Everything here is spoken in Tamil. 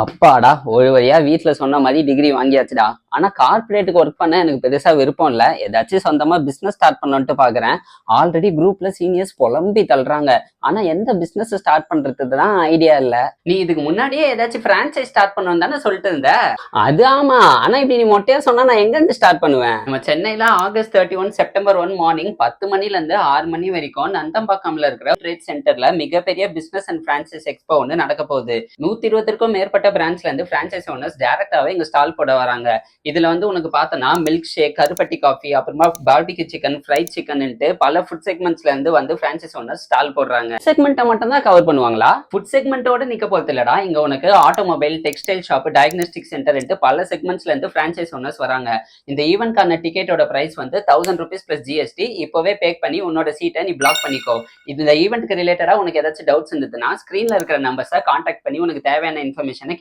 அப்பாடா ஒரு வழியா வீட்டுல சொன்ன மாதிரி டிகிரி வாங்கியாச்சுடா. ஆனா கார்பரேட்டுக்கு ஒர்க் பண்ண எனக்கு பெருசா விருப்பம் இல்ல. ஏதாச்சும் சொந்தமா பிசினஸ் ஸ்டார்ட் பண்ணலான்ட்டு பாக்குறேன். ஆல்ரெடி குரூப்ல சீனியர்ஸ் புலம்பி தள்ளுறாங்க. ஆனா எந்த பிசினஸ் ஸ்டார்ட் பண்றதுதான் ஐடியா இல்ல. நீ இதுக்கு முன்னாடியே ஏதாச்சும் பிரான்சைஸ் ஸ்டார்ட் பண்ணணும் தானே சொல்லிட்டு இருந்த. அது ஆமா. ஆனா இப்படி நீ மொட்டையா சொன்னா நான் எங்க இருந்து ஸ்டார்ட் பண்ணுவேன்? நம்ம சென்னையில August 31 September 1 மார்னிங் 10 மணில இருந்து 6 மணி வரைக்கும் நந்தம்பாக்கம்ல இருக்கிற ட்ரேட் சென்டர்ல மிகப்பெரிய பிசினஸ் அண்ட் பிரான்சைஸ் எக்ஸ்போ ஒன்று நடக்க போகுது. 120க்கும் மேற்பட்ட பிரான்ச்ல இருந்து பிரான்சைஸ் ஓனர்ஸ் டைரக்டாவே இங்க ஸ்டால் போட வராங்க. இதுல வந்து உனக்கு பார்த்தனா மில்க் ஷேக், கருப்பட்டி காஃபி, அப்புறமா பார்பிக்யூ சிக்கன், ஃப்ரைட் சிக்கன் பல ஃபுட் செக்மெண்ட்ஸ்ல இருந்து வந்து பிரான்சைஸ் ஓனர்ஸ் ஸ்டால் போடுறாங்க. செக்மெண்ட்டை மட்டும் தான் கவர் பண்ணுவாங்களா? ஃபுட் செக்மெண்ட்டோட நிக்க போறது இல்லடா. இங்க உனக்கு automobile, textile shop, diagnostic centre பல செக்மெண்ட்ஸ்ல இருந்து பிரான்சைஸ் ஓனர்ஸ் வராங்க. இந்த ஈவென்ட்கான டிக்கெட்டோட பிரைஸ் வந்து ₹1000 பிளஸ் ஜிஎஸ்டி. இப்பவே பே பண்ணி உன்னோட சீட்டை நீ பிளாக் பண்ணிக்கோ. இந்த ஈவெண்ட்க்கு ரிலேட்டடா உனக்கு ஏதாச்சும் டவுட்ஸ் இருந்ததுன்னா ஸ்கிரீன்ல இருக்கிற நம்பர்ஸை கான்டாக்ட் பண்ணி உனக்கு தேவையான இன்ஃபர்மேஷனை